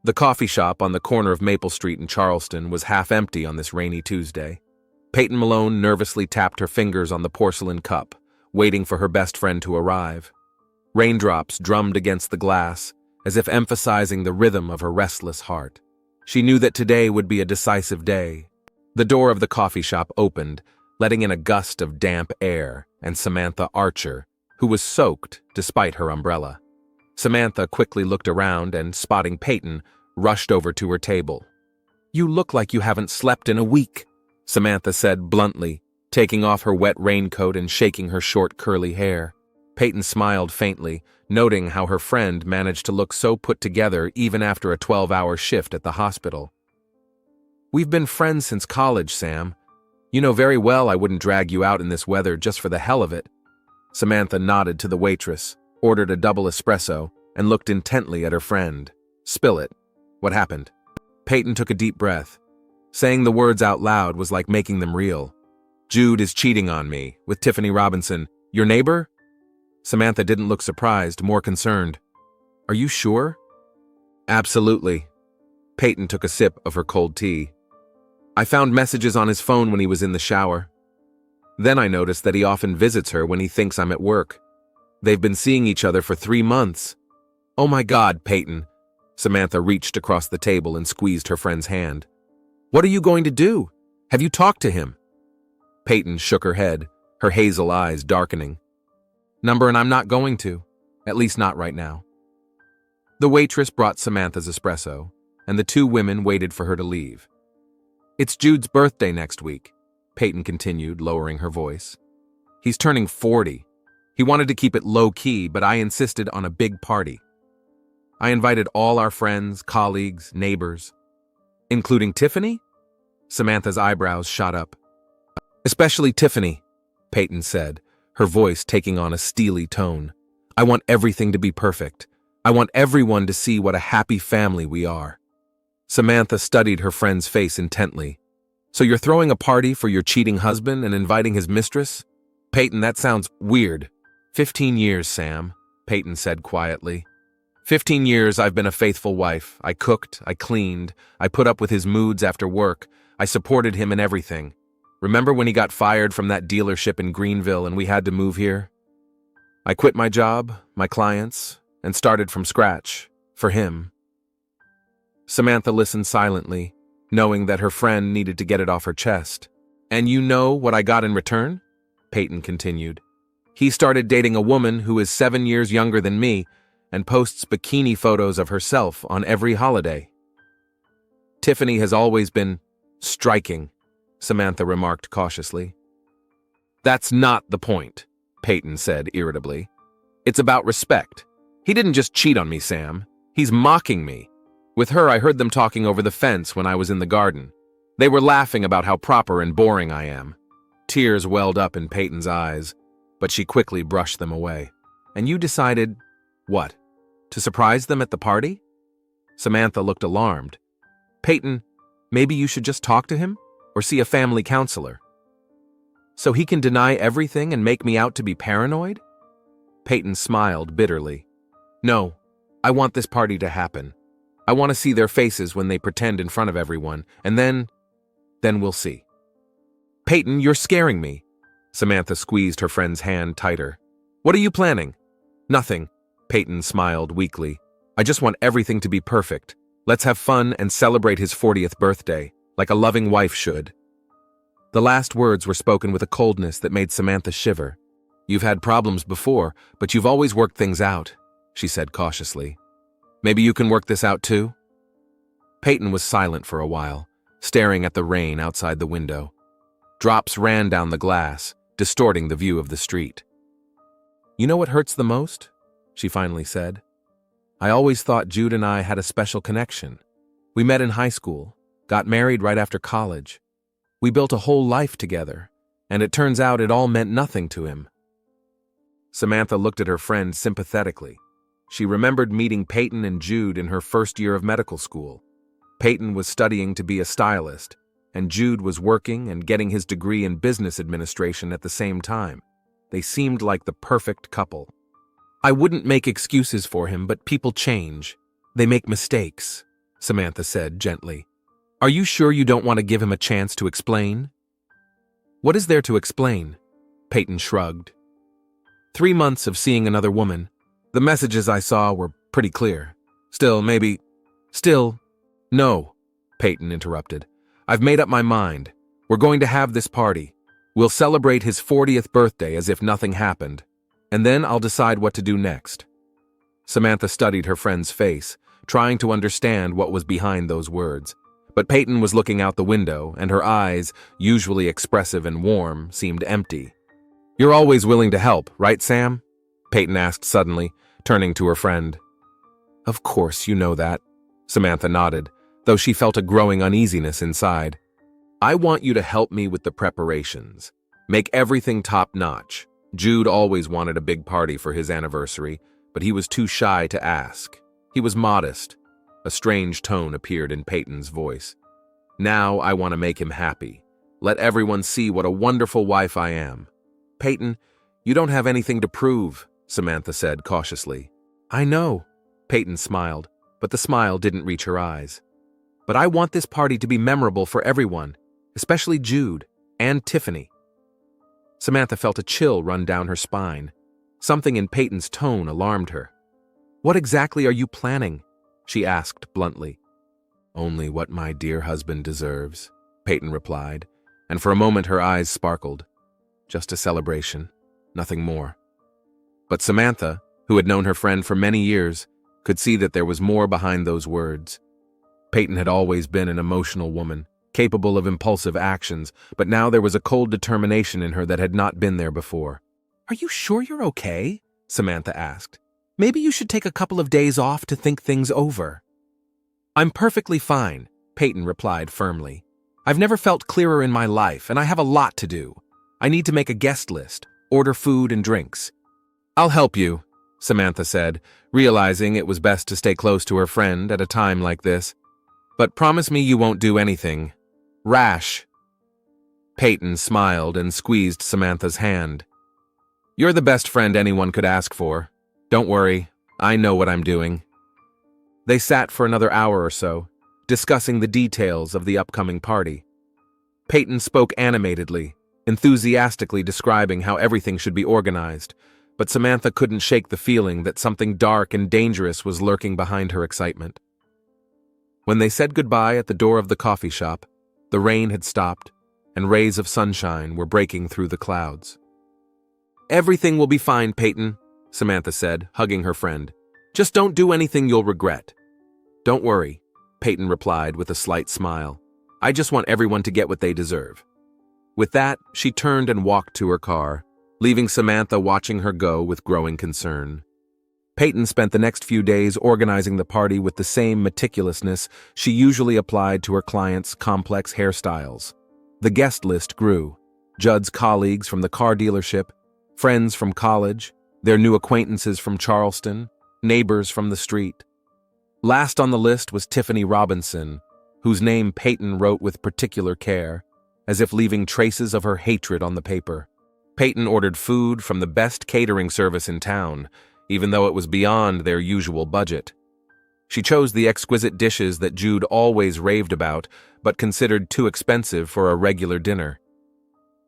The coffee shop on the corner of Maple Street in Charleston was half empty on this rainy Tuesday. Peyton Malone nervously tapped her fingers on the porcelain cup, waiting for her best friend to arrive. Raindrops drummed against the glass, as if emphasizing the rhythm of her restless heart. She knew that today would be a decisive day. The door of the coffee shop opened, letting in a gust of damp air, and Samantha Archer, who was soaked despite her umbrella. Samantha quickly looked around and, spotting Peyton, rushed over to her table. "You look like you haven't slept in a week," Samantha said bluntly, taking off her wet raincoat and shaking her short curly hair. Peyton smiled faintly, noting how her friend managed to look so put together even after a 12-hour shift at the hospital. "We've been friends since college, Sam. You know very well I wouldn't drag you out in this weather just for the hell of it." Samantha nodded to the waitress, ordered a double espresso, and looked intently at her friend. "Spill it. What happened?" Peyton took a deep breath. Saying the words out loud was like making them real. "Jude is cheating on me, with Tiffany Robinson. Your neighbor?" Samantha didn't look surprised, more concerned. "Are you sure?" "Absolutely." Peyton took a sip of her cold tea. "I found messages on his phone when he was in the shower. Then I noticed that he often visits her when he thinks I'm at work. They've been seeing each other for 3 months. Oh my God, Peyton." Samantha reached across the table and squeezed her friend's hand. "What are you going to do? Have you talked to him?" Peyton shook her head, her hazel eyes darkening. "Number, and I'm not going to. At least not right now." The waitress brought Samantha's espresso, and the two women waited for her to leave. "It's Jude's birthday next week," Peyton continued, lowering her voice. "He's turning 40. He wanted to keep it low-key, but I insisted on a big party. I invited all our friends, colleagues, neighbors." "Including Tiffany?" Samantha's eyebrows shot up. "Especially Tiffany," Peyton said, her voice taking on a steely tone. "I want everything to be perfect. I want everyone to see what a happy family we are." Samantha studied her friend's face intently. "So you're throwing a party for your cheating husband and inviting his mistress?" "Peyton, that sounds weird." 15 years, Sam," Peyton said quietly. 15 years I've been a faithful wife. I cooked, I cleaned, I put up with his moods after work, I supported him in everything. Remember when he got fired from that dealership in Greenville and we had to move here? I quit my job, my clients, and started from scratch, for him. Samantha listened silently, knowing that her friend needed to get it off her chest. "And you know what I got in return?" Peyton continued. "He started dating a woman who is 7 years younger than me and posts bikini photos of herself on every holiday." "Tiffany has always been striking," Samantha remarked cautiously. "That's not the point," Peyton said irritably. "It's about respect. He didn't just cheat on me, Sam. He's mocking me. With her, I heard them talking over the fence when I was in the garden. They were laughing about how proper and boring I am." Tears welled up in Peyton's eyes, but she quickly brushed them away. "And you decided, what, to surprise them at the party?" Samantha looked alarmed. "Peyton, maybe you should just talk to him or see a family counselor." "So he can deny everything and make me out to be paranoid?" Peyton smiled bitterly. "No, I want this party to happen. I want to see their faces when they pretend in front of everyone, and then we'll see." "Peyton, you're scaring me." Samantha squeezed her friend's hand tighter. "What are you planning?" "Nothing," Peyton smiled weakly. "I just want everything to be perfect. Let's have fun and celebrate his 40th birthday, like a loving wife should." The last words were spoken with a coldness that made Samantha shiver. "You've had problems before, but you've always worked things out," she said cautiously. "Maybe you can work this out too?" Peyton was silent for a while, staring at the rain outside the window. Drops ran down the glass, distorting the view of the street. "You know what hurts the most?" she finally said. "I always thought Jude and I had a special connection. We met in high school, got married right after college. We built a whole life together, and it turns out it all meant nothing to him." Samantha looked at her friend sympathetically. She remembered meeting Peyton and Jude in her first year of medical school. Peyton was studying to be a stylist, and Jude was working and getting his degree in business administration at the same time. They seemed like the perfect couple. "I wouldn't make excuses for him, but people change. They make mistakes," Samantha said gently. Are you sure you don't want to give him a chance to explain? What is there to explain? Peyton shrugged. 3 months of seeing another woman. The messages I saw were pretty clear. No, Peyton interrupted. I've made up my mind. We're going to have this party. We'll celebrate his 40th birthday as if nothing happened, and then I'll decide what to do next. Samantha studied her friend's face, trying to understand what was behind those words. But Peyton was looking out the window, and her eyes, usually expressive and warm, seemed empty. You're always willing to help, right, Sam? Peyton asked suddenly, turning to her friend. Of course, you know that. Samantha nodded, though she felt a growing uneasiness inside. I want you to help me with the preparations. Make everything top-notch. Jude always wanted a big party for his anniversary, but he was too shy to ask. He was modest. A strange tone appeared in Peyton's voice. Now I want to make him happy. Let everyone see what a wonderful wife I am. Peyton, you don't have anything to prove, Samantha said cautiously. I know, Peyton smiled, but the smile didn't reach her eyes. But I want this party to be memorable for everyone, especially Jude and Tiffany. Samantha felt a chill run down her spine. Something in Peyton's tone alarmed her. What exactly are you planning? She asked bluntly. Only what my dear husband deserves, Peyton replied, and for a moment her eyes sparkled. Just a celebration, nothing more. But Samantha, who had known her friend for many years, could see that there was more behind those words. Peyton had always been an emotional woman, capable of impulsive actions, but now there was a cold determination in her that had not been there before. Are you sure you're okay? Samantha asked. Maybe you should take a couple of days off to think things over. I'm perfectly fine, Peyton replied firmly. I've never felt clearer in my life, and I have a lot to do. I need to make a guest list, order food and drinks. I'll help you, Samantha said, realizing it was best to stay close to her friend at a time like this. But promise me you won't do anything rash. Peyton smiled and squeezed Samantha's hand. You're the best friend anyone could ask for. Don't worry, I know what I'm doing. They sat for another hour or so, discussing the details of the upcoming party. Peyton spoke animatedly, enthusiastically describing how everything should be organized, but Samantha couldn't shake the feeling that something dark and dangerous was lurking behind her excitement. When they said goodbye at the door of the coffee shop, the rain had stopped, and rays of sunshine were breaking through the clouds. Everything will be fine, Peyton, Samantha said, hugging her friend. Just don't do anything you'll regret. Don't worry, Peyton replied with a slight smile. I just want everyone to get what they deserve. With that, she turned and walked to her car, leaving Samantha watching her go with growing concern. Peyton spent the next few days organizing the party with the same meticulousness she usually applied to her clients' complex hairstyles. The guest list grew. Judd's colleagues from the car dealership, friends from college, their new acquaintances from Charleston, neighbors from the street. Last on the list was Tiffany Robinson, whose name Peyton wrote with particular care, as if leaving traces of her hatred on the paper. Peyton ordered food from the best catering service in town, even though it was beyond their usual budget. She chose the exquisite dishes that Jude always raved about, but considered too expensive for a regular dinner.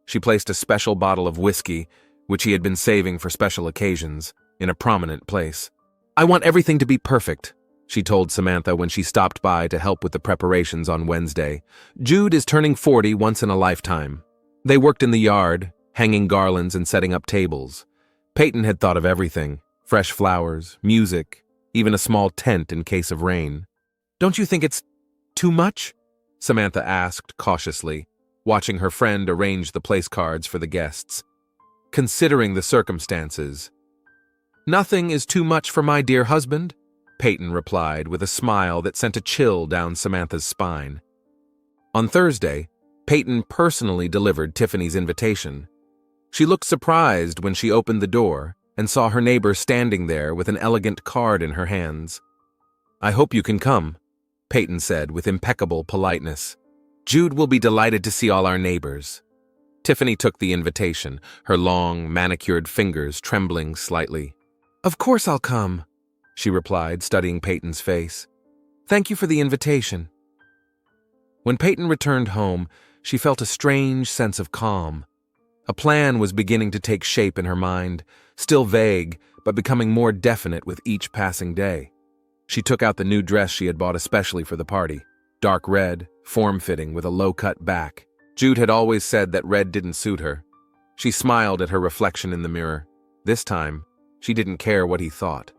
She placed a special bottle of whiskey, which he had been saving for special occasions, in a prominent place. I want everything to be perfect, she told Samantha when she stopped by to help with the preparations on Wednesday. Jude is turning 40 once in a lifetime. They worked in the yard, hanging garlands and setting up tables. Peyton had thought of everything, fresh flowers, music, even a small tent in case of rain. Don't you think it's too much? Samantha asked cautiously, watching her friend arrange the place cards for the guests. Considering the circumstances. Nothing is too much for my dear husband, Peyton replied with a smile that sent a chill down Samantha's spine. On Thursday, Peyton personally delivered Tiffany's invitation. She looked surprised when she opened the door and saw her neighbor standing there with an elegant card in her hands. I hope you can come, Peyton said with impeccable politeness. Jude will be delighted to see all our neighbors. Tiffany took the invitation, her long, manicured fingers trembling slightly. Of course I'll come, she replied, studying Peyton's face. Thank you for the invitation." When Peyton returned home, she felt a strange sense of calm. A plan was beginning to take shape in her mind, still vague, but becoming more definite with each passing day. She took out the new dress she had bought especially for the party. Dark red, form-fitting, with a low-cut back. Jude had always said that red didn't suit her. She smiled at her reflection in the mirror. This time, she didn't care what he thought.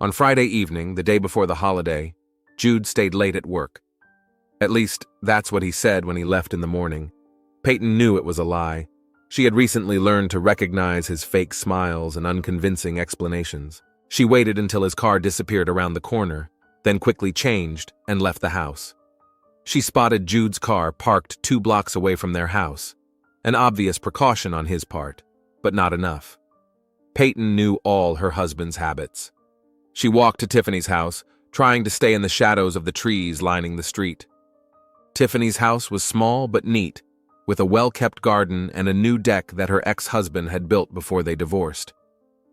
On Friday evening, the day before the holiday, Jude stayed late at work. At least, that's what he said when he left in the morning. Peyton knew it was a lie. She had recently learned to recognize his fake smiles and unconvincing explanations. She waited until his car disappeared around the corner, then quickly changed and left the house. She spotted Jude's car parked 2 blocks away from their house. An obvious precaution on his part, but not enough. Peyton knew all her husband's habits. She walked to Tiffany's house, trying to stay in the shadows of the trees lining the street. Tiffany's house was small but neat, with a well-kept garden and a new deck that her ex-husband had built before they divorced.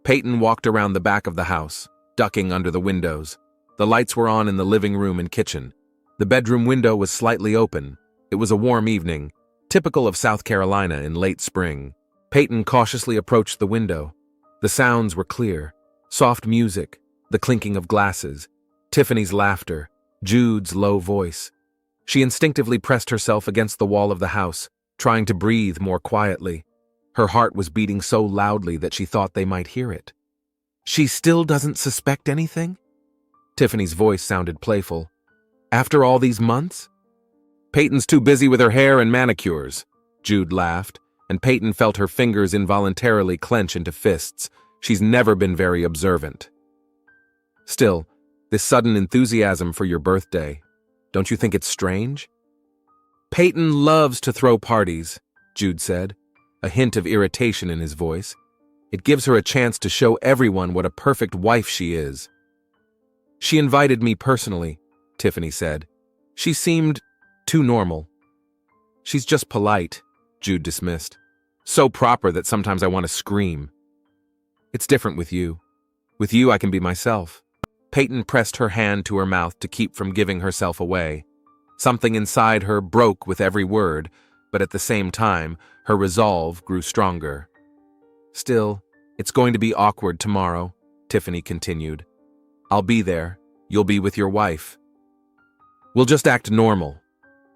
Peyton walked around the back of the house, ducking under the windows. The lights were on in the living room and kitchen. The bedroom window was slightly open. It was a warm evening, typical of South Carolina in late spring. Peyton cautiously approached the window. The sounds were clear. Soft music, the clinking of glasses, Tiffany's laughter, Jude's low voice. She instinctively pressed herself against the wall of the house, trying to breathe more quietly. Her heart was beating so loudly that she thought they might hear it. "She still doesn't suspect anything?" Tiffany's voice sounded playful. "After all these months?" "Peyton's too busy with her hair and manicures," Jude laughed, and Peyton felt her fingers involuntarily clench into fists. She's never been very observant. "Still, this sudden enthusiasm for your birthday, don't you think it's strange?" "Peyton loves to throw parties," Jude said, a hint of irritation in his voice. "It gives her a chance to show everyone what a perfect wife she is." "She invited me personally," Tiffany said. "She seemed too normal." "She's just polite," Jude dismissed. "So proper that sometimes I want to scream." "It's different with you. With you, I can be myself." Peyton pressed her hand to her mouth to keep from giving herself away. Something inside her broke with every word, but at the same time, her resolve grew stronger. "Still, it's going to be awkward tomorrow," Tiffany continued. "I'll be there. You'll be with your wife. We'll just act normal."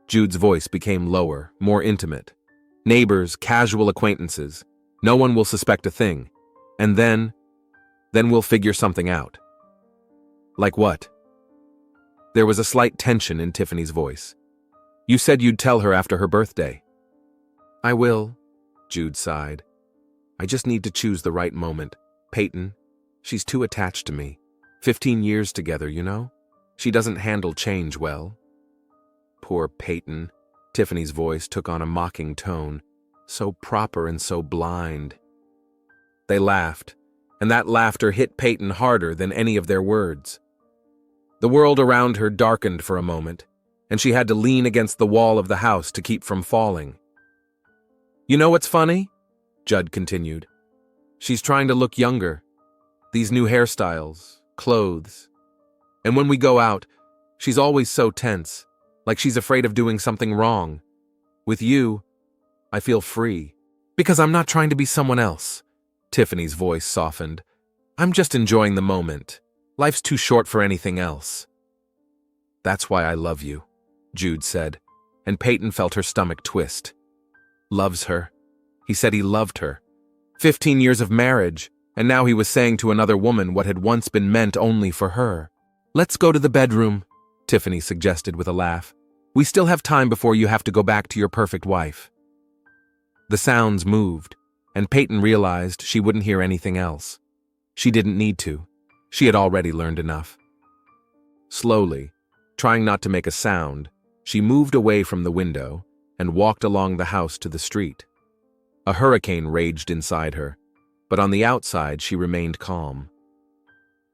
Jude's voice became lower, more intimate. "Neighbors, casual acquaintances. No one will suspect a thing. And then we'll figure something out." "Like what?" There was a slight tension in Tiffany's voice. "You said you'd tell her after her birthday." "I will," Jude sighed. "I just need to choose the right moment. Peyton, she's too attached to me. 15 years together, you know? She doesn't handle change well." "Poor Peyton." Tiffany's voice took on a mocking tone. "So proper and so blind." They laughed, and that laughter hit Peyton harder than any of their words. The world around her darkened for a moment, and she had to lean against the wall of the house to keep from falling. "You know what's funny?" Judd continued. "She's trying to look younger. These new hairstyles, clothes. And when we go out, she's always so tense, like she's afraid of doing something wrong. With you, I feel free. Because I'm not trying to be someone else." Tiffany's voice softened. "I'm just enjoying the moment. Life's too short for anything else." "That's why I love you," Jude said, and Peyton felt her stomach twist. Loves her. He said he loved her. 15 years of marriage, and now he was saying to another woman what had once been meant only for her. "Let's go to the bedroom," Tiffany suggested with a laugh. "We still have time before you have to go back to your perfect wife." The sounds moved, and Peyton realized she wouldn't hear anything else. She didn't need to. She had already learned enough. Slowly, trying not to make a sound, she moved away from the window and walked along the house to the street. A hurricane raged inside her, but on the outside she remained calm.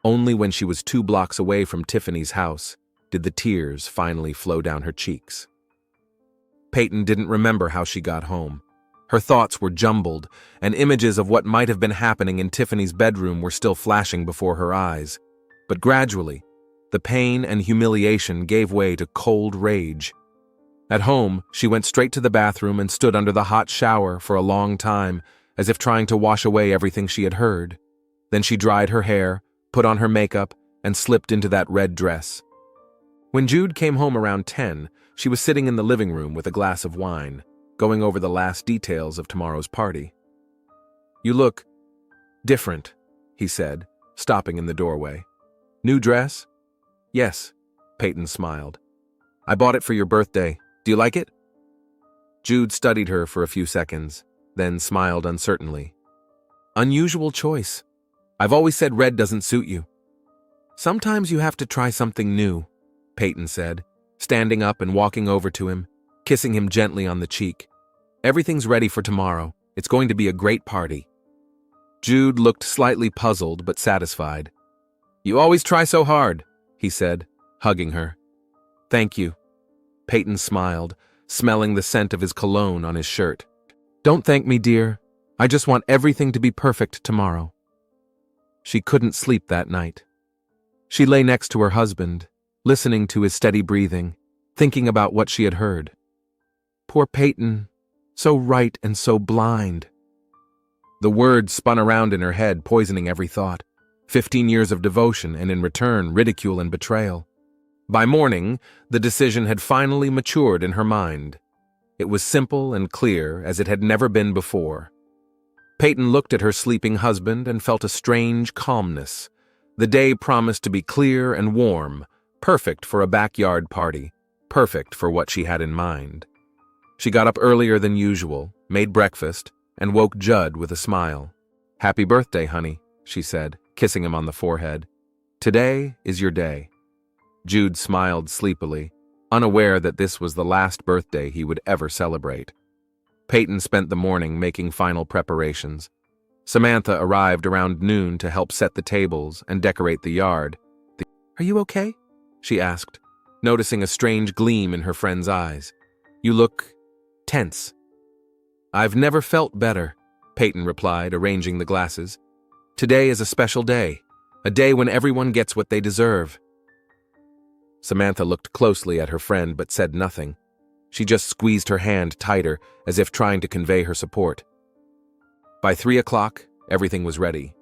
Only when she was 2 blocks away from Tiffany's house did the tears finally flow down her cheeks. Peyton didn't remember how she got home. Her thoughts were jumbled, and images of what might have been happening in Tiffany's bedroom were still flashing before her eyes. But gradually, The pain and humiliation gave way to cold rage. At home, she went straight to the bathroom and stood under the hot shower for a long time, as if trying to wash away everything she had heard. Then she dried her hair, put on her makeup, and slipped into that red dress. When Jude came home around 10, she was sitting in the living room with a glass of wine, going over the last details of tomorrow's party. "You look different," he said, stopping in the doorway. "New dress?" "Yes," Peyton smiled. "I bought it for your birthday. Do you like it?" Jude studied her for a few seconds, then smiled uncertainly. "Unusual choice. I've always said red doesn't suit you." "Sometimes you have to try something new," Peyton said, standing up and walking over to him, kissing him gently on the cheek. "Everything's ready for tomorrow. It's going to be a great party." Jude looked slightly puzzled but satisfied. "You always try so hard," he said, hugging her. "Thank you." Peyton smiled, smelling the scent of his cologne on his shirt. "Don't thank me, dear. I just want everything to be perfect tomorrow." She couldn't sleep that night. She lay next to her husband, listening to his steady breathing, thinking about what she had heard. Poor Peyton, so right and so blind. The words spun around in her head, poisoning every thought. 15 years of devotion and in return ridicule and betrayal. By morning, the decision had finally matured in her mind. It was simple and clear as it had never been before. Peyton looked at her sleeping husband and felt a strange calmness. The day promised to be clear and warm, perfect for a backyard party, perfect for what she had in mind. She got up earlier than usual, made breakfast, and woke Judd with a smile. "Happy birthday, honey," she said, kissing him on the forehead. "Today is your day." Jude smiled sleepily, unaware that this was the last birthday he would ever celebrate. Peyton spent the morning making final preparations. Samantha arrived around noon to help set the tables and decorate the yard. "Are you okay?" she asked, noticing a strange gleam in her friend's eyes. "You look tense." "I've never felt better," Peyton replied, arranging the glasses. "Today is a special day, a day when everyone gets what they deserve." Samantha looked closely at her friend but said nothing. She just squeezed her hand tighter, as if trying to convey her support. By 3 o'clock, everything was ready.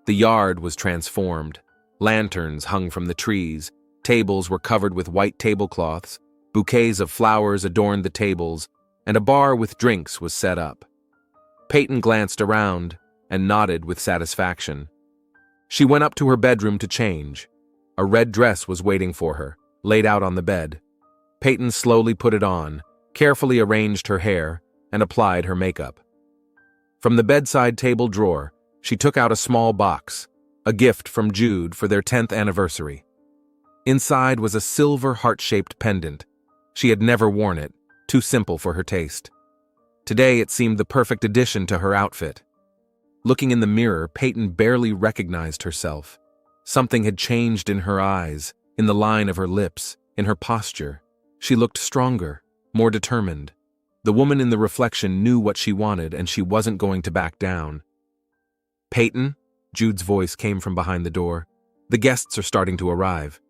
The yard was transformed. Lanterns hung from the trees, tables were covered with white tablecloths, bouquets of flowers adorned the tables, and a bar with drinks was set up. Peyton glanced around and nodded with satisfaction. She went up to her bedroom to change. A red dress was waiting for her, laid out on the bed. Peyton slowly put it on, carefully arranged her hair, and applied her makeup. From the bedside table drawer, she took out a small box, a gift from Jude for their 10th anniversary. Inside was a silver heart-shaped pendant. She had never worn it, too simple for her taste. Today it seemed the perfect addition to her outfit. Looking in the mirror, Peyton barely recognized herself. Something had changed in her eyes, in the line of her lips, in her posture. She looked stronger, more determined. The woman in the reflection knew what she wanted, and she wasn't going to back down. "Peyton?" Jude's voice came from behind the door. "The guests are starting to arrive."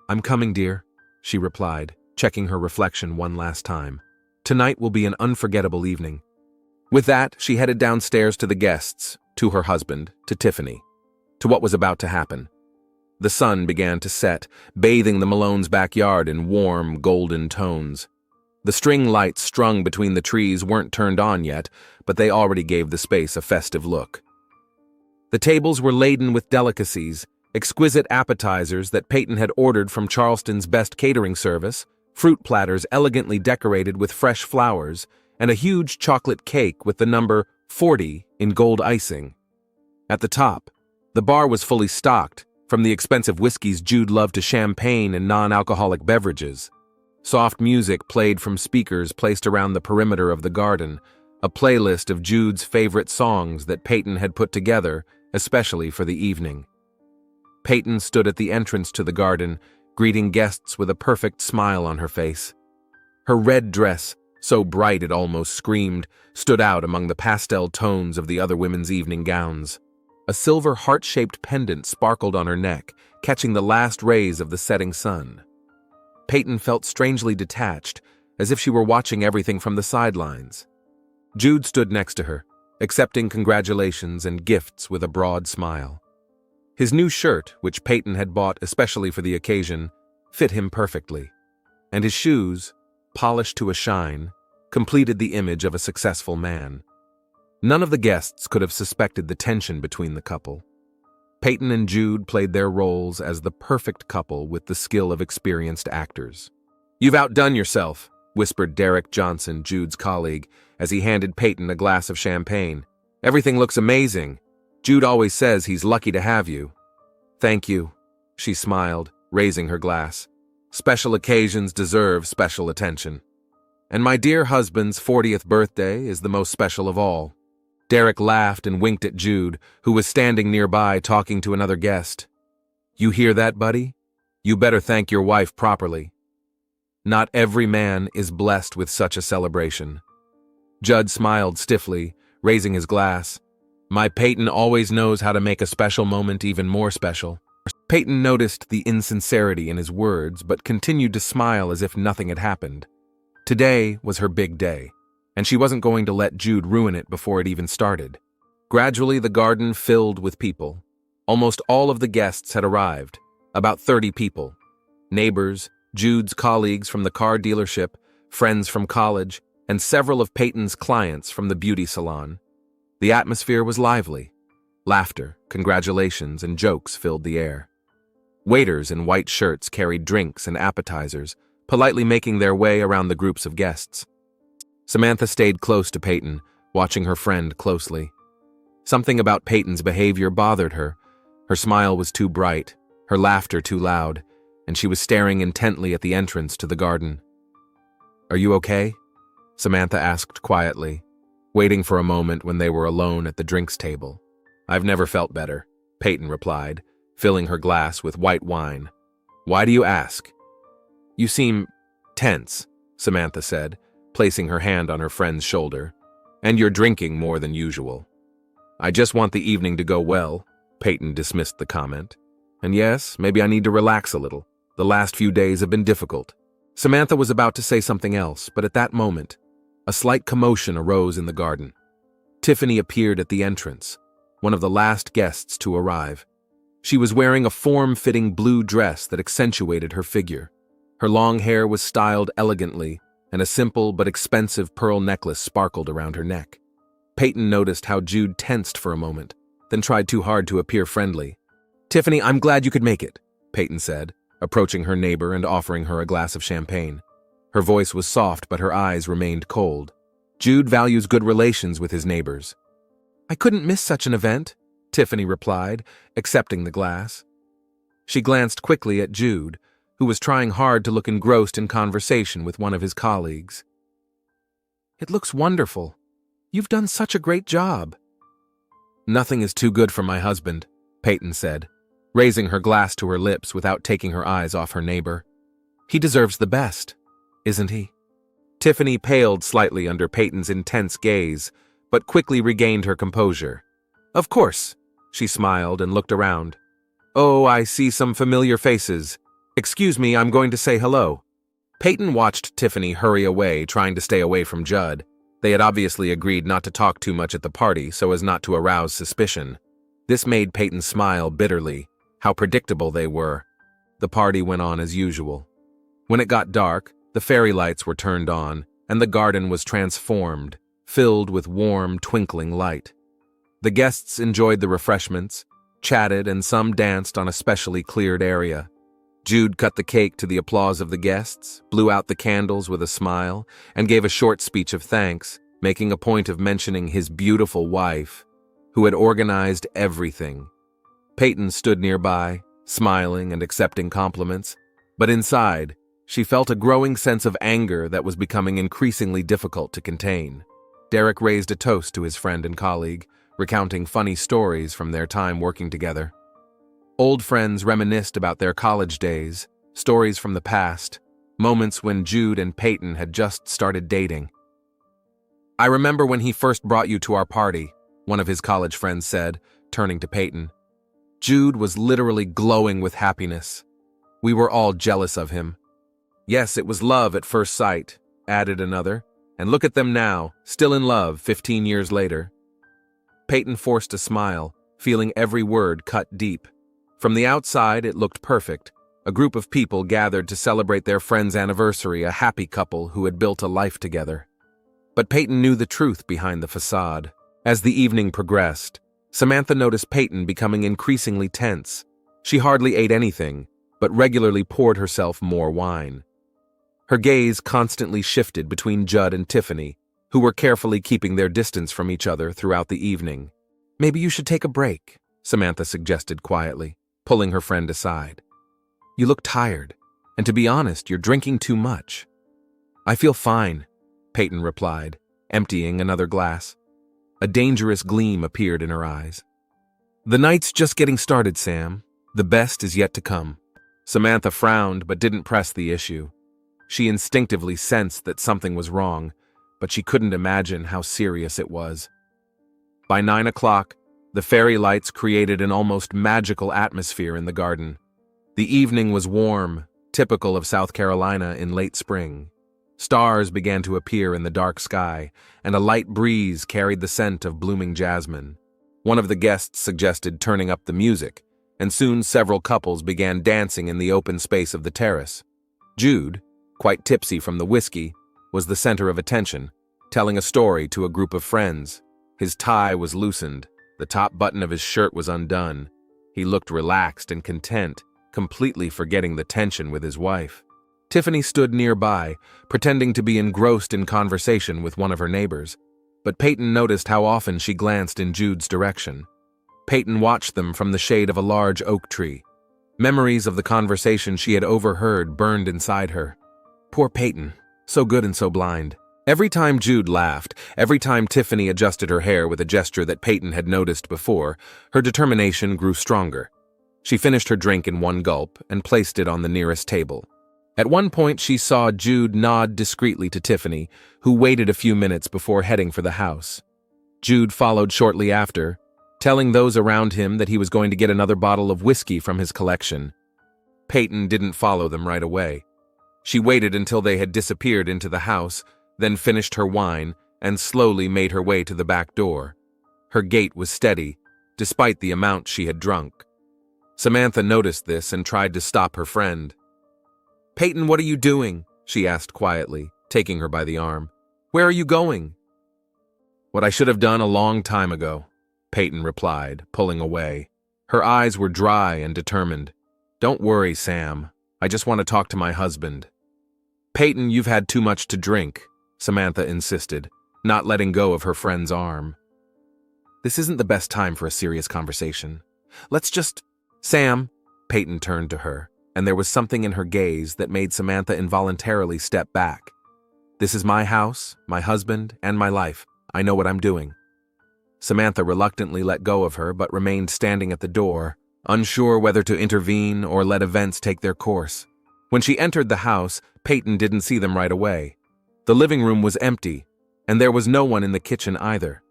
"I'm coming, dear," she replied, checking her reflection one last time. "Tonight will be an unforgettable evening." With that, she headed downstairs to the guests, to her husband, to Tiffany, to what was about to happen. The sun began to set, bathing the Malones' backyard in warm, golden tones. The string lights strung between the trees weren't turned on yet, but they already gave the space a festive look. The tables were laden with delicacies, exquisite appetizers that Peyton had ordered from Charleston's best catering service, fruit platters elegantly decorated with fresh flowers, and a huge chocolate cake with the number 40 in gold icing. At the top, the bar was fully stocked, from the expensive whiskeys Jude loved to champagne and non-alcoholic beverages. Soft music played from speakers placed around the perimeter of the garden, a playlist of Jude's favorite songs that Peyton had put together, especially for the evening. Peyton stood at the entrance to the garden, greeting guests with a perfect smile on her face. Her red dress, so bright it almost screamed, stood out among the pastel tones of the other women's evening gowns. A silver heart-shaped pendant sparkled on her neck, catching the last rays of the setting sun. Peyton felt strangely detached, as if she were watching everything from the sidelines. Jude stood next to her, accepting congratulations and gifts with a broad smile. His new shirt, which Peyton had bought especially for the occasion, fit him perfectly, and his shoes, polished to a shine, completed the image of a successful man. None of the guests could have suspected the tension between the couple. Peyton and Jude played their roles as the perfect couple with the skill of experienced actors. "You've outdone yourself," whispered Derek Johnson, Jude's colleague, as he handed Peyton a glass of champagne. "Everything looks amazing. Jude always says he's lucky to have you." "Thank you," she smiled, raising her glass. "Special occasions deserve special attention. And my dear husband's 40th birthday is the most special of all." Derek laughed and winked at Jude, who was standing nearby talking to another guest. "You hear that, buddy? You better thank your wife properly. Not every man is blessed with such a celebration." Judd smiled stiffly, raising his glass. "My Peyton always knows how to make a special moment even more special." Peyton noticed the insincerity in his words, but continued to smile as if nothing had happened. Today was her big day, and she wasn't going to let Jude ruin it before it even started. Gradually, the garden filled with people. Almost all of the guests had arrived, about 30 people. Neighbors, Jude's colleagues from the car dealership, friends from college, and several of Peyton's clients from the beauty salon. The atmosphere was lively. Laughter, congratulations, and jokes filled the air. Waiters in white shirts carried drinks and appetizers, politely making their way around the groups of guests. Samantha stayed close to Peyton, watching her friend closely. Something about Peyton's behavior bothered her. Her smile was too bright, her laughter too loud, and she was staring intently at the entrance to the garden. "Are you okay?" Samantha asked quietly, waiting for a moment when they were alone at the drinks table. "I've never felt better," Peyton replied, filling her glass with white wine. "Why do you ask?" "You seem tense," Samantha said, placing her hand on her friend's shoulder. "And you're drinking more than usual." "I just want the evening to go well," Peyton dismissed the comment. "And yes, maybe I need to relax a little. The last few days have been difficult." Samantha was about to say something else, but at that moment, a slight commotion arose in the garden. Tiffany appeared at the entrance, one of the last guests to arrive. She was wearing a form-fitting blue dress that accentuated her figure. Her long hair was styled elegantly, and a simple but expensive pearl necklace sparkled around her neck. Peyton noticed how Jude tensed for a moment, then tried too hard to appear friendly. "Tiffany, I'm glad you could make it," Peyton said, approaching her neighbor and offering her a glass of champagne. Her voice was soft, but her eyes remained cold. Jude values good relations with his neighbors. "I couldn't miss such an event," Tiffany replied, accepting the glass. She glanced quickly at Jude, who was trying hard to look engrossed in conversation with one of his colleagues. "It looks wonderful. You've done such a great job." "Nothing is too good for my husband," Peyton said, raising her glass to her lips without taking her eyes off her neighbor. "He deserves the best, isn't he?" Tiffany paled slightly under Peyton's intense gaze, but quickly regained her composure. "Of course," she smiled and looked around. "Oh, I see some familiar faces. Excuse me, I'm going to say hello." Peyton watched Tiffany hurry away, trying to stay away from Judd. They had obviously agreed not to talk too much at the party so as not to arouse suspicion. This made Peyton smile bitterly. How predictable they were. The party went on as usual. When it got dark, the fairy lights were turned on, and the garden was transformed, filled with warm, twinkling light. The guests enjoyed the refreshments, chatted, and some danced on a specially cleared area. Jude cut the cake to the applause of the guests, blew out the candles with a smile, and gave a short speech of thanks, making a point of mentioning his beautiful wife, who had organized everything. Peyton stood nearby, smiling and accepting compliments, but inside, she felt a growing sense of anger that was becoming increasingly difficult to contain. Derek raised a toast to his friend and colleague, recounting funny stories from their time working together. Old friends reminisced about their college days, stories from the past, moments when Jude and Peyton had just started dating. "I remember when he first brought you to our party," one of his college friends said, turning to Peyton. Jude was literally glowing with happiness. We were all jealous of him. Yes, it was love at first sight, added another. And look at them now, still in love 15 years later. Peyton forced a smile, feeling every word cut deep. From the outside, it looked perfect. A group of people gathered to celebrate their friend's anniversary, a happy couple who had built a life together. But Peyton knew the truth behind the facade. As the evening progressed, Samantha noticed Peyton becoming increasingly tense. She hardly ate anything, but regularly poured herself more wine. Her gaze constantly shifted between Judd and Tiffany, who were carefully keeping their distance from each other throughout the evening. "Maybe you should take a break," Samantha suggested quietly, pulling her friend aside. "You look tired, and to be honest, you're drinking too much." "I feel fine," Peyton replied, emptying another glass. A dangerous gleam appeared in her eyes. "The night's just getting started, Sam. The best is yet to come." Samantha frowned but didn't press the issue. She instinctively sensed that something was wrong, but she couldn't imagine how serious it was. By 9 o'clock, the fairy lights created an almost magical atmosphere in the garden. The evening was warm, typical of South Carolina in late spring. Stars began to appear in the dark sky, and a light breeze carried the scent of blooming jasmine. One of the guests suggested turning up the music, and soon several couples began dancing in the open space of the terrace. Jude, quite tipsy from the whiskey, was the center of attention, telling a story to a group of friends. His tie was loosened, the top button of his shirt was undone. He looked relaxed and content, completely forgetting the tension with his wife. Tiffany stood nearby, pretending to be engrossed in conversation with one of her neighbors, but Peyton noticed how often she glanced in Jude's direction. Peyton watched them from the shade of a large oak tree. Memories of the conversation she had overheard burned inside her. Poor Peyton, so good and so blind. Every time Jude laughed, every time Tiffany adjusted her hair with a gesture that Peyton had noticed before, her determination grew stronger. She finished her drink in one gulp and placed it on the nearest table. At one point, she saw Jude nod discreetly to Tiffany, who waited a few minutes before heading for the house. Jude followed shortly after, telling those around him that he was going to get another bottle of whiskey from his collection. Peyton didn't follow them right away. She waited until they had disappeared into the house, then finished her wine and slowly made her way to the back door. Her gait was steady, despite the amount she had drunk. Samantha noticed this and tried to stop her friend. "Peyton, what are you doing?" she asked quietly, taking her by the arm. "Where are you going?" "What I should have done a long time ago," Peyton replied, pulling away. Her eyes were dry and determined. "Don't worry, Sam. I just want to talk to my husband." "Peyton, you've had too much to drink," Samantha insisted, not letting go of her friend's arm. "This isn't the best time for a serious conversation. Let's just—" "Sam," Peyton turned to her, and there was something in her gaze that made Samantha involuntarily step back. "This is my house, my husband, and my life. I know what I'm doing." Samantha reluctantly let go of her but remained standing at the door, unsure whether to intervene or let events take their course. When she entered the house, Peyton didn't see them right away. The living room was empty, and there was no one in the kitchen either.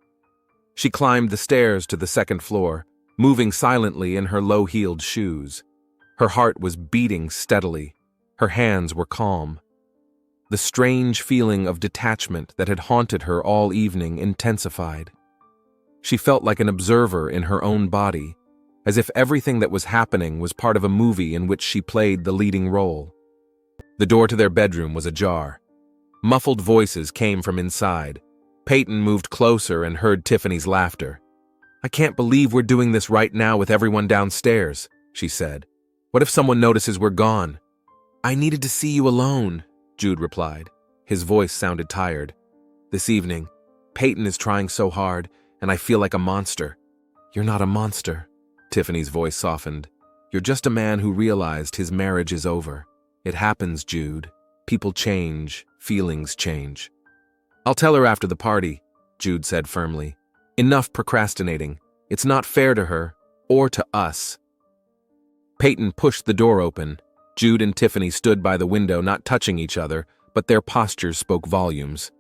She climbed the stairs to the second floor, moving silently in her low-heeled shoes. Her heart was beating steadily. Her hands were calm. The strange feeling of detachment that had haunted her all evening intensified. She felt like an observer in her own body, as if everything that was happening was part of a movie in which she played the leading role. The door to their bedroom was ajar. Muffled voices came from inside. Peyton moved closer and heard Tiffany's laughter. "I can't believe we're doing this right now with everyone downstairs," she said. "What if someone notices we're gone?" "I needed to see you alone," Jude replied. His voice sounded tired. "This evening, Peyton is trying so hard, and I feel like a monster." "You're not a monster," Tiffany's voice softened. "You're just a man who realized his marriage is over. It happens, Jude. People change, feelings change." "I'll tell her after the party," Jude said firmly. "Enough procrastinating. It's not fair to her, or to us." Peyton pushed the door open. Jude and Tiffany stood by the window, not touching each other, but their postures spoke volumes.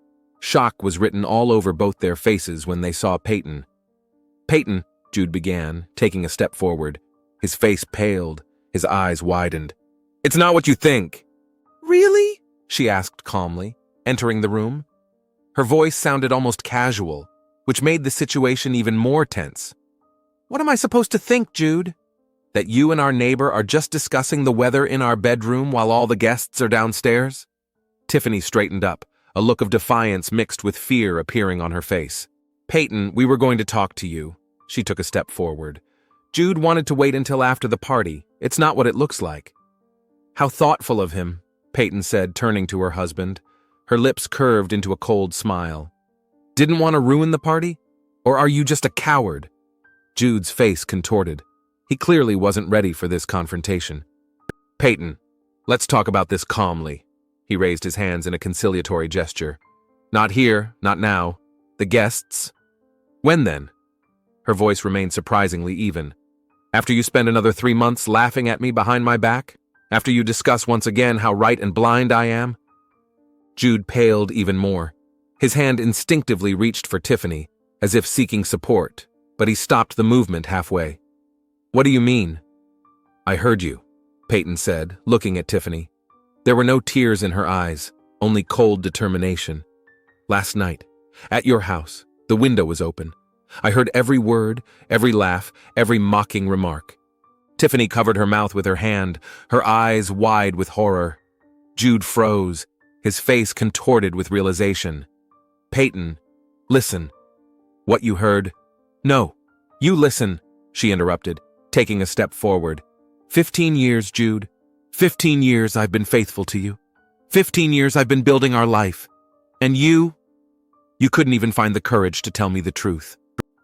Shock was written all over both their faces when they saw Peyton. "Peyton, Jude began, taking a step forward. His face paled, his eyes widened. "It's not what you think." "Really?" she asked calmly, entering the room. Her voice sounded almost casual, which made the situation even more tense. "What am I supposed to think, Jude? That you and our neighbor are just discussing the weather in our bedroom while all the guests are downstairs?" Tiffany straightened up, a look of defiance mixed with fear appearing on her face. "Peyton, we were going to talk to you." She took a step forward. "Jude wanted to wait until after the party. It's not what it looks like." "How thoughtful of him," Peyton said, turning to her husband. Her lips curved into a cold smile. "Didn't want to ruin the party? Or are you just a coward?" Jude's face contorted. He clearly wasn't ready for this confrontation. "Peyton, let's talk about this calmly." He raised his hands in a conciliatory gesture. "Not here, not now. The guests. When then?" Her voice remained surprisingly even. "After you spend another 3 months laughing at me behind my back? After you discuss once again how right and blind I am?" Jude paled even more. His hand instinctively reached for Tiffany, as if seeking support, but he stopped the movement halfway. "What do you mean?" "I heard you," Peyton said, looking at Tiffany. There were no tears in her eyes, only cold determination. "Last night, at your house, the window was open. I heard every word, every laugh, every mocking remark." Tiffany covered her mouth with her hand, her eyes wide with horror. Jude froze, his face contorted with realization. "Peyton, listen. What you heard—" "No, you listen," she interrupted, taking a step forward. 15 years, Jude. 15 years I've been faithful to you. 15 years I've been building our life. And you couldn't even find the courage to tell me the truth.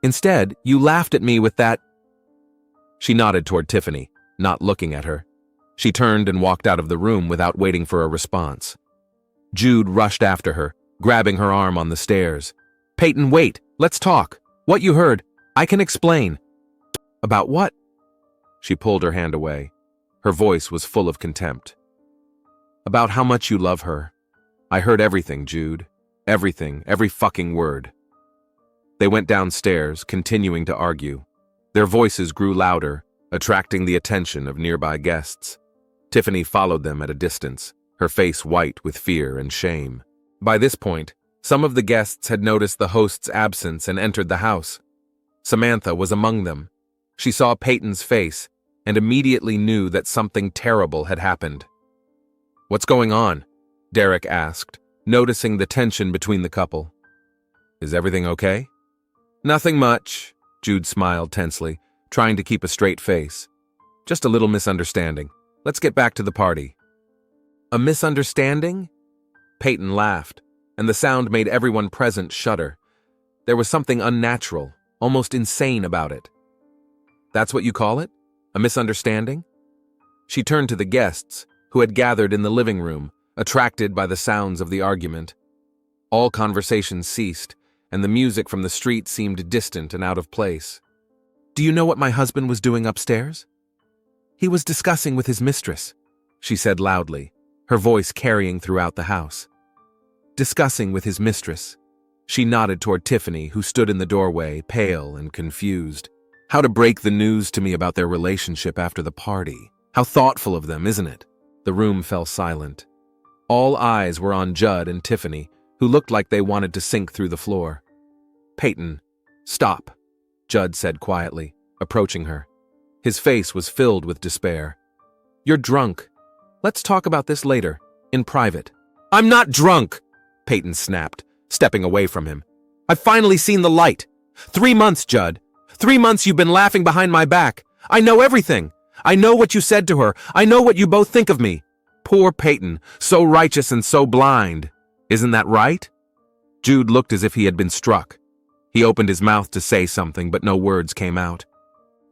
Instead, you laughed at me with that—" She nodded toward Tiffany, not looking at her. She turned and walked out of the room without waiting for a response. Jude rushed after her, grabbing her arm on the stairs. "Peyton, wait, let's talk. What you heard, I can explain." "About what?" She pulled her hand away. Her voice was full of contempt. "About how much you love her. I heard everything, Jude. Everything, every fucking word." They went downstairs, continuing to argue. Their voices grew louder, attracting the attention of nearby guests. Tiffany followed them at a distance, her face white with fear and shame. By this point, some of the guests had noticed the host's absence and entered the house. Samantha was among them. She saw Peyton's face and immediately knew that something terrible had happened. "What's going on?" Derek asked, noticing the tension between the couple. "Is everything okay?" "Nothing much," Jude smiled tensely, trying to keep a straight face. "Just a little misunderstanding. Let's get back to the party." "A misunderstanding?" Peyton laughed, and the sound made everyone present shudder. There was something unnatural, almost insane about it. "That's what you call it? A misunderstanding?" She turned to the guests, who had gathered in the living room, attracted by the sounds of the argument. All conversation ceased, and the music from the street seemed distant and out of place. "Do you know what my husband was doing upstairs?" "He was discussing with his mistress," she said loudly, her voice carrying throughout the house. "Discussing with his mistress." She nodded toward Tiffany, who stood in the doorway, pale and confused. How to break the news to me about their relationship after the party. How thoughtful of them, isn't it? The room fell silent. All eyes were on Judd and Tiffany, who looked like they wanted to sink through the floor. "Peyton, stop," Judd said quietly, approaching her. His face was filled with despair. "You're drunk. Let's talk about this later, in private." "I'm not drunk," Peyton snapped, stepping away from him. "I've finally seen the light. 3 months, Judd. 3 months you've been laughing behind my back. I know everything. I know what you said to her. I know what you both think of me. Poor Peyton, so righteous and so blind. Isn't that right?" Jude looked as if he had been struck. He opened his mouth to say something, but no words came out.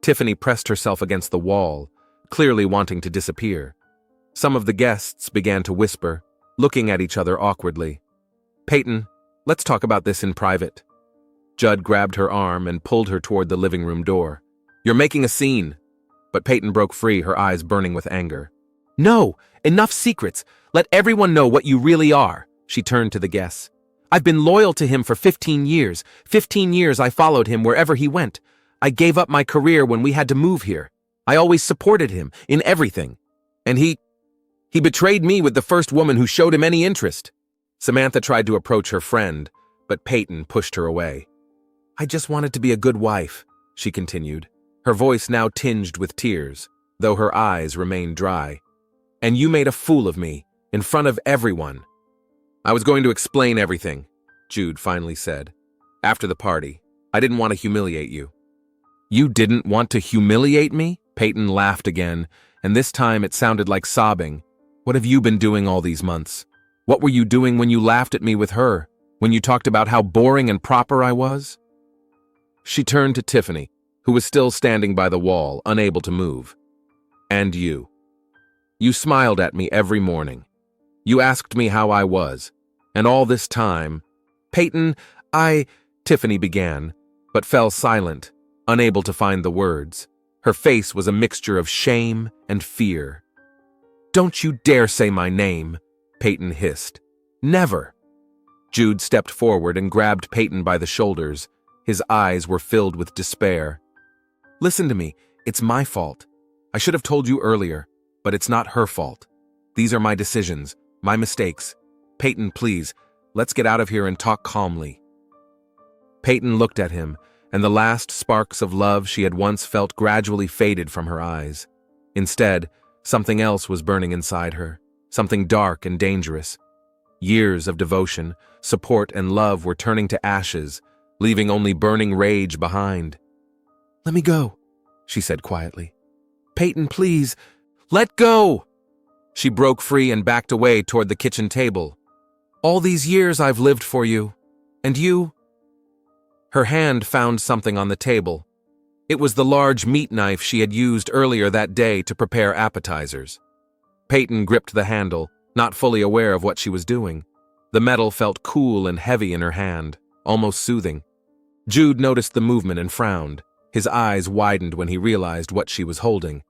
Tiffany pressed herself against the wall, clearly wanting to disappear. Some of the guests began to whisper, looking at each other awkwardly. "Peyton, let's talk about this in private." Judd grabbed her arm and pulled her toward the living room door. "You're making a scene." But Peyton broke free, her eyes burning with anger. "No, enough secrets. Let everyone know what you really are." She turned to the guests. "I've been loyal to him for 15 years. 15 years I followed him wherever he went. I gave up my career when we had to move here. I always supported him in everything. And he betrayed me with the first woman who showed him any interest. Samantha tried to approach her friend, but Peyton pushed her away. I just wanted to be a good wife, she continued, her voice now tinged with tears, though her eyes remained dry. And you made a fool of me, in front of everyone. I was going to explain everything, Jude finally said. After the party, I didn't want to humiliate you. You didn't want to humiliate me? Peyton laughed again, and this time it sounded like sobbing. What have you been doing all these months? What were you doing when you laughed at me with her? When you talked about how boring and proper I was? She turned to Tiffany, who was still standing by the wall, unable to move. And you. You smiled at me every morning. You asked me how I was. And all this time, Peyton, Tiffany began, but fell silent, unable to find the words. Her face was a mixture of shame and fear. Don't you dare say my name, Peyton hissed. Never. Jude stepped forward and grabbed Peyton by the shoulders. His eyes were filled with despair. Listen to me, it's my fault. I should have told you earlier, but it's not her fault. These are my decisions, my mistakes. Peyton, please, let's get out of here and talk calmly. Peyton looked at him, and the last sparks of love she had once felt gradually faded from her eyes. Instead, something else was burning inside her, something dark and dangerous. Years of devotion, support, and love were turning to ashes, leaving only burning rage behind. Let me go, she said quietly. Peyton, please, let go! She broke free and backed away toward the kitchen table. All these years I've lived for you. And you? Her hand found something on the table. It was the large meat knife she had used earlier that day to prepare appetizers. Peyton gripped the handle, not fully aware of what she was doing. The metal felt cool and heavy in her hand, almost soothing. Jude noticed the movement and frowned. His eyes widened when he realized what she was holding.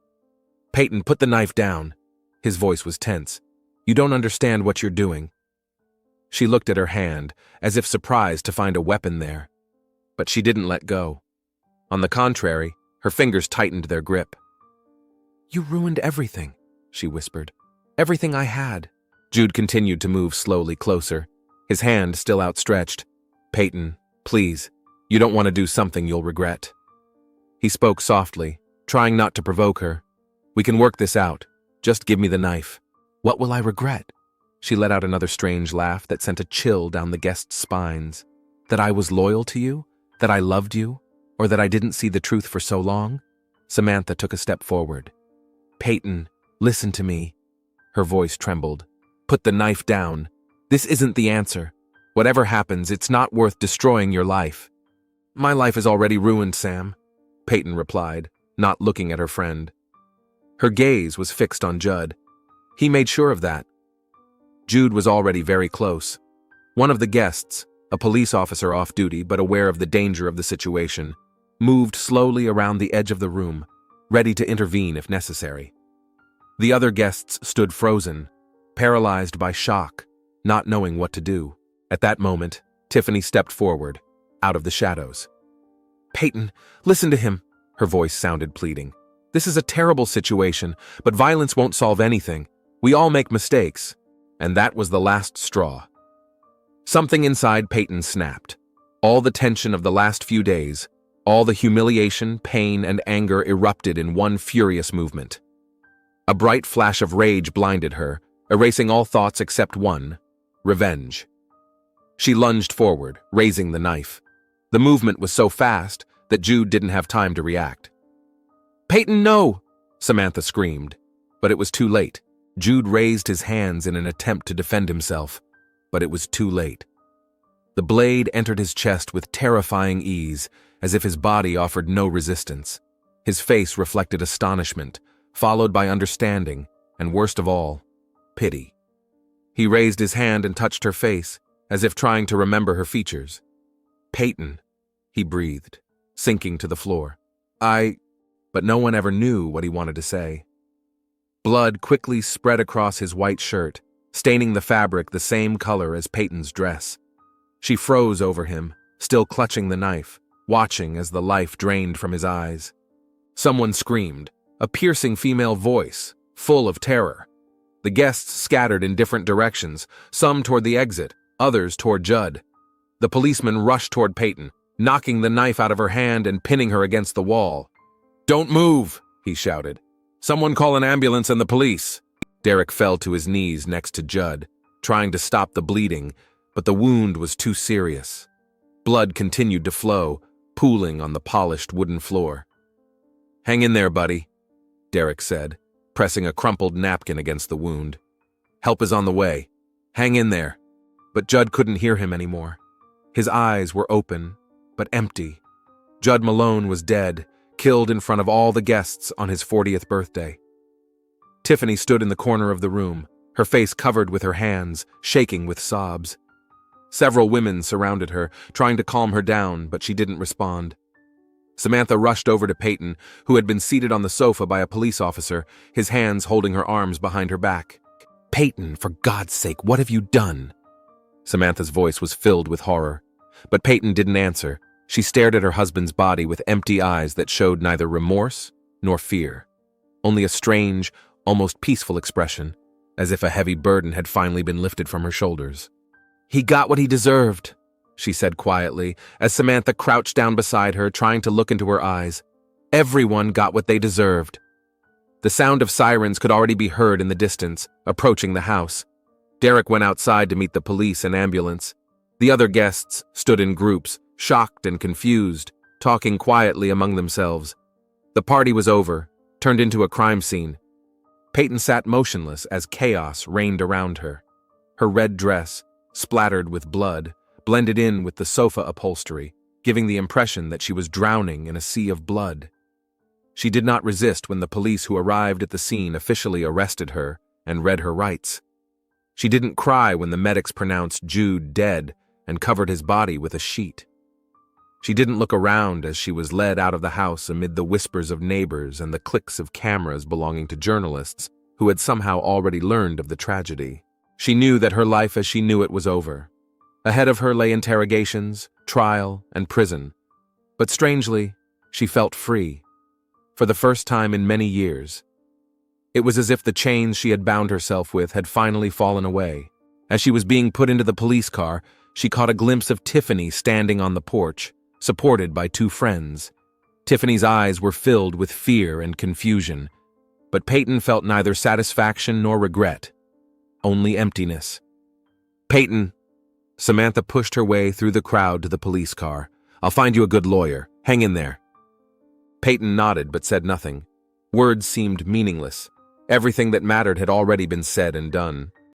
Peyton, put the knife down. His voice was tense. You don't understand what you're doing. She looked at her hand, as if surprised to find a weapon there. But she didn't let go. On the contrary, her fingers tightened their grip. You ruined everything, she whispered. Everything I had. Jude continued to move slowly closer, his hand still outstretched. Peyton, please, you don't want to do something you'll regret. He spoke softly, trying not to provoke her. We can work this out. Just give me the knife. What will I regret? She let out another strange laugh that sent a chill down the guests' spines. That I was loyal to you? That I loved you? Or that I didn't see the truth for so long? Samantha took a step forward. Peyton, listen to me. Her voice trembled. Put the knife down. This isn't the answer. Whatever happens, it's not worth destroying your life. My life is already ruined, Sam, Peyton replied, not looking at her friend. Her gaze was fixed on Judd. He made sure of that. Jude was already very close. One of the guests, a police officer off duty but aware of the danger of the situation, moved slowly around the edge of the room, ready to intervene if necessary. The other guests stood frozen, paralyzed by shock, not knowing what to do. At that moment, Tiffany stepped forward, out of the shadows. Peyton, listen to him, her voice sounded pleading. This is a terrible situation, but violence won't solve anything. We all make mistakes. And that was the last straw. Something inside Peyton snapped. All the tension of the last few days, all the humiliation, pain, and anger erupted in one furious movement. A bright flash of rage blinded her, erasing all thoughts except one: revenge. She lunged forward, raising the knife. The movement was so fast that Jude didn't have time to react. Peyton, no! Samantha screamed, but it was too late. Jude raised his hands in an attempt to defend himself, but it was too late. The blade entered his chest with terrifying ease, as if his body offered no resistance. His face reflected astonishment, followed by understanding, and worst of all, pity. He raised his hand and touched her face, as if trying to remember her features. Peyton, he breathed, sinking to the floor. But no one ever knew what he wanted to say. Blood quickly spread across his white shirt, staining the fabric the same color as Peyton's dress. She froze over him, still clutching the knife, watching as the life drained from his eyes. Someone screamed, a piercing female voice, full of terror. The guests scattered in different directions, some toward the exit, others toward Judd. The policeman rushed toward Peyton, knocking the knife out of her hand and pinning her against the wall. "Don't move," he shouted. "Someone call an ambulance and the police." Derek fell to his knees next to Judd, trying to stop the bleeding, but the wound was too serious. Blood continued to flow, pooling on the polished wooden floor. "Hang in there, buddy," Derek said, pressing a crumpled napkin against the wound. "Help is on the way. Hang in there." But Judd couldn't hear him anymore. His eyes were open, but empty. Judd Malone was dead, killed in front of all the guests on his 40th birthday. Tiffany stood in the corner of the room, her face covered with her hands, shaking with sobs. Several women surrounded her, trying to calm her down, but she didn't respond. Samantha rushed over to Peyton, who had been seated on the sofa by a police officer, his hands holding her arms behind her back. "Peyton, for God's sake, what have you done?" Samantha's voice was filled with horror. But Peyton didn't answer. She stared at her husband's body with empty eyes that showed neither remorse nor fear. Only a strange, almost peaceful expression, as if a heavy burden had finally been lifted from her shoulders. "He got what he deserved," she said quietly, as Samantha crouched down beside her, trying to look into her eyes. "Everyone got what they deserved." The sound of sirens could already be heard in the distance, approaching the house. Derek went outside to meet the police and ambulance. The other guests stood in groups, shocked and confused, talking quietly among themselves. The party was over, turned into a crime scene. Peyton sat motionless as chaos reigned around her. Her red dress, splattered with blood, blended in with the sofa upholstery, giving the impression that she was drowning in a sea of blood. She did not resist when the police who arrived at the scene officially arrested her and read her rights. She didn't cry when the medics pronounced Jude dead and covered his body with a sheet. She didn't look around as she was led out of the house amid the whispers of neighbors and the clicks of cameras belonging to journalists who had somehow already learned of the tragedy. She knew that her life as she knew it was over. Ahead of her lay interrogations, trial, and prison. But strangely, she felt free. For the first time in many years. It was as if the chains she had bound herself with had finally fallen away. As she was being put into the police car, she caught a glimpse of Tiffany standing on the porch, supported by two friends. Tiffany's eyes were filled with fear and confusion, but Peyton felt neither satisfaction nor regret, only emptiness. "Peyton," Samantha pushed her way through the crowd to the police car. "I'll find you a good lawyer. Hang in there." Peyton nodded but said nothing. Words seemed meaningless. Everything that mattered had already been said and done.